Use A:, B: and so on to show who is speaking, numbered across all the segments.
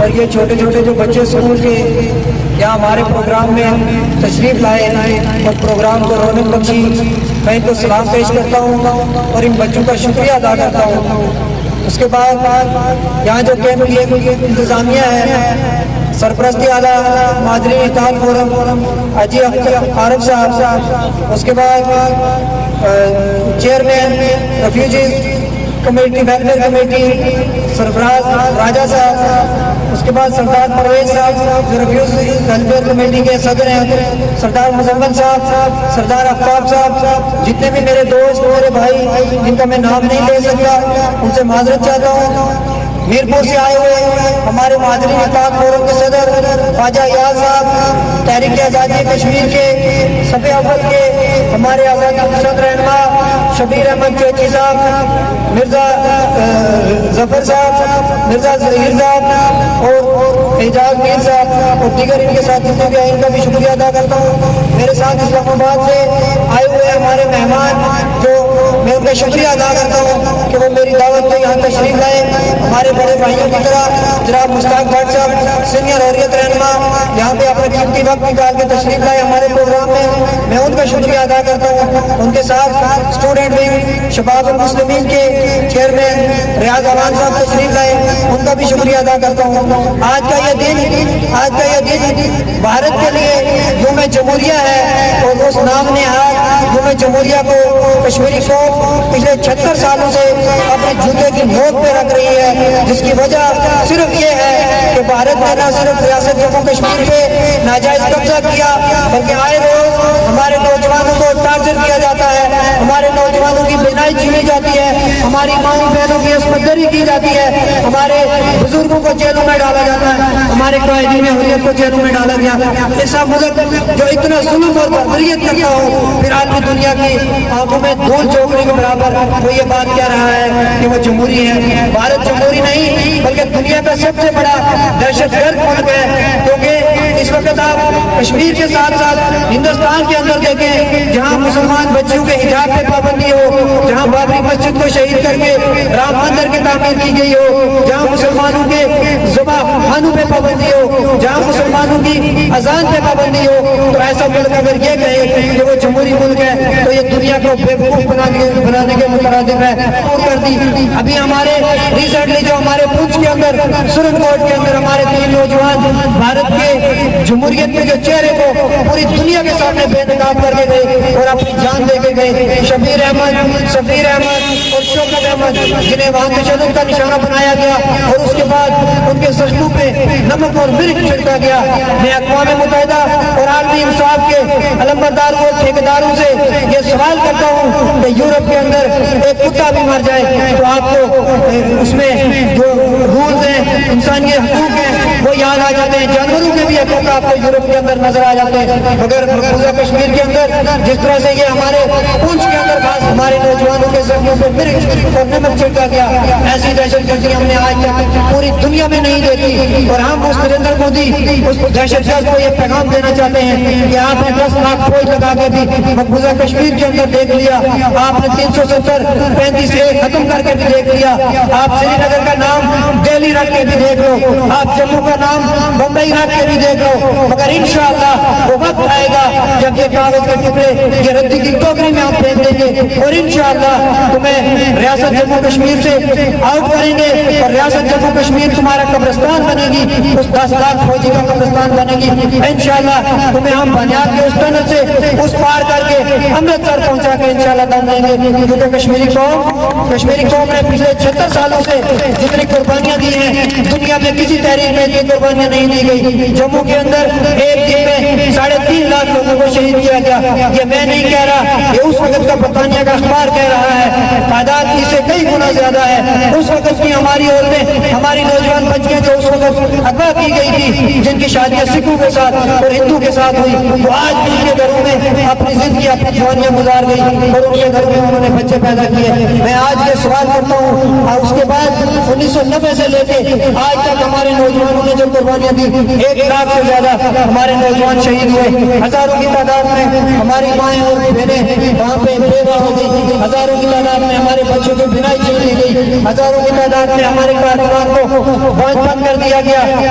A: اور یہ چھوٹے چھوٹے جو بچے اسکول کے یہاں ہمارے پروگرام میں تشریف لائے اور پروگرام کو رونق بخشی، میں ان کو سلام پیش کرتا ہوں اور ان بچوں کا شکریہ ادا کرتا ہوں۔ اس کے بعد یہاں جو کیمپ کی انتظامیہ ہے، سرپرستی اعلیٰ مہاجرین اتحاد فورم حاجی عارف صاحب، اس کے بعد chairman refugees committee welfare committee Sarfaraz Raja صاحب، اس کے بعد سردار پرویز صاحب جو ریفیوجی ویلفیئر کمیٹی کے صدر ہیں، سردار مزمل صاحب، سردار آفتاب صاحب، جتنے بھی میرے دوست میرے بھائی جن کا میں نام نہیں لے سکتا ان سے معذرت چاہتا ہوں۔ میرپور سے آئے ہوئے ہمارے مہاجرین اتحاد فورم کے صدر خواجہ ایاز صاحب، تحریک آزادی کشمیر کے صف اول کے ہمارے آزادی پسند رہنما شبیر احمد چیچی صاحب، مرزا ظفر صاحب، مرزا ظہیر صاحب اور اعجاز میر صاحب اور دیگر ان کے ساتھ جتنے بھی ہیں ان کا بھی شکریہ ادا کرتا ہوں۔ میرے ساتھ اسلام آباد سے آئے ہوئے ہمارے مہمان جو میں ان کا شکریہ ادا کرتا ہوں کہ وہ میری دعوت پہ یہاں تشریف لائے، ہمارے بڑے بھائیوں کی طرح جناب مشتاق بٹ صاحب سینئر حریت رہنما یہاں پہ اپنے قیمتی وقت نکال کے تشریف لائے ہمارے پروگرام میں ان کا شکریہ ادا کرتا ہوں۔ ان کے ساتھ اسٹوڈنٹ ونگ شباب المسلمین کے چیئرمین ریاض امان صاحب تشریف لائے، ان کا بھی شکریہ ادا کرتا ہوں۔ آج کا یہ دن بھارت کے لیے یوم جمہوریہ ہے اور اس نام نہاد یوم جمہوریہ کو کشمیری قوم پچھلے 76 سالوں سے اپنے جوتے کی نوک پہ رکھ رہی ہے، جس کی وجہ صرف یہ ہے کہ بھارت نے نہ صرف ریاست جموں کشمیر پہ ناجائز قبضہ کیا بلکہ آئے روز ہمارے نوجوانوں کو ٹارچر کیا جاتا ہے، ہمارے نوجوانوں کی بینائی چھینی جاتی ہے، ہماری ماؤں بہنوں کی عصمت کی جاتی ہے، ہمارے بزرگوں کو جیلوں میں ڈالا جاتا ہے، ہمارے قائدین حریت کو جیلوں میں ڈالا گیا۔ ایسا ملک جو اتنا ظلم اور بربریت کرتا ہو پھر آج کی دنیا کی آنکھوں میں دھول جھونکنے کے برابر وہ یہ بات کہہ رہا ہے کہ وہ جمہوری ہے۔ بھارت جمہوری نہیں بلکہ دنیا کا سب سے بڑا دہشت گرد ملک ہے، کیونکہ اس وقت آپ کشمیر کے ساتھ ساتھ ہندوستان کے اندر دیکھیں جہاں مسلمان بچوں کے حجاب پہ پابندی ہو، جہاں بابری مسجد کو شہید کر کے رام مندر کی تعمیر کی گئی ہو، جہاں مسلمانوں کے ذبح خانوں پہ پابندی ہو، جہاں مسلمانوں کی اذان پہ پابندی ہو، تو ایسا ملک اگر یہ کہے کہ وہ جمہوری ملک ہے تو یہ دنیا کو بے وقوف بنانے کے مترادف ہے۔ اور کر دی ابھی ہمارے ریسنٹلی جو ہمارے پنچ کے اندر سرن کوٹ کے اندر ہمارے 3 نوجوان بھارت کے جمہوریت کے جو چہرے کو پوری دنیا کے سامنے بے نقاب کر کے گئے اور اپنی جان دے کے گئے، شبیر احمد، سفیر احمد اور شوکت احمد، جنہیں وہاں تشدد کا نشانہ بنایا گیا اور اس کے بعد ان کے زخموں پہ نمک اور مرچ چھڑکا گیا۔ میں اقوام متحدہ اور عالمی انصاف کے علمبرداروں اور ٹھیکیداروں سے یہ سوال کرتا ہوں کہ یورپ کے اندر ایک کتا بھی مر جائے تو آپ کو اس میں جو رولز ہیں انسانی حقوق ہیں وہ یاد آ جاتے ہیں، جانوروں کے بھی حقوق آپ کو یورپ کے اندر نظر آ جاتے ہیں، مگر مقبوضہ کشمیر کے اندر جس طرح سے یہ ہمارے پونچھ کے اندر خاص ہمارے نوجوانوں کے زخموں پہ مرچ اور نمک چھڑکا گیا، ایسی دہشت گردی ہم نے آج تک پوری دنیا میں نہیں دیکھی۔ اور ہم اس نریندر مودی اس دہشت گرد کو یہ پیغام دینا چاہتے ہیں کہ آپ نے 10 لاکھ فوج لگا کے بھی مقبوضہ کشمیر کے اندر دیکھ لیا، آپ نے 370 35 ختم کر کے بھی دیکھ لیا، آپ سری نگر کا نام دہلی رکھ کے بھی دیکھ لو، آپ جموں کا نام بمبئی رکھ کے بھی دیکھ لو، مگر انشاءاللہ وہ وقت آئے گا جب یہ کاغذ کے ٹکڑے یہ ردی کی ٹوکری میں آپ پھینک دیں گے اور انشاءاللہ تمہیں ریاست جموں کشمیر سے آؤٹ کریں گے اور ریاست جموں کشمیر تمہارا قبرستان بنے گی، اس 10 لاکھ فوجی کا قبرستان بنے گی۔ انشاءاللہ تمہیں ہم بنیاد کے اس ٹنل سے اس پار کر کے امرتسر پہنچا کے انشاءاللہ دم دیں گے، کیونکہ کشمیری قوم نے پچھلے 76 سالوں سے جتنی قربانیاں دی ہیں دنیا میں کسی تحریک میں اتنی قربانیاں نہیں دی گئی۔ جموں کے اندر ایک دن میں 3.5 لاکھ لوگوں کو شہید کیا گیا، یہ میں نہیں کہہ رہا، یہ اس وقت کا برطانیہ کا اخبار کہہ رہا ہے، تعداد اس سے کئی گنا زیادہ ہے۔ اس وقت کی ہماری عورتیں ہماری نوجوان بچیاں جو اس وقت اغوا کی گئی تھی، جن کی شادیاں سکھوں کے ساتھ اور ہندو کے ساتھ ہوئی، وہ آج بھی ان کے گھروں میں اپنی زندگی اپنی جوانیاں گزار گئی اور ان کے گھروں میں انہوں نے بچے پیدا کیے۔ میں آج یہ سوال کرتا ہوں اور اس کے بعد 1990 سے لے کے آج تک ہمارے نوجوانوں نے جو قربانیاں دی 1 لاکھ سے زیادہ ہمارے نوجوان شہید ہوئے، ہزاروں کی تعداد میں ہماری مائیں اور بہنیں وہاں پہ بیوہ ہو گئی، ہزاروں کی تعداد میں ہمارے بچوں کی بینائی چھین لی گئی، ہزاروں کی تعداد میں ہمارے کارکنان کو بند کر دیا گیا،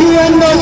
A: UNO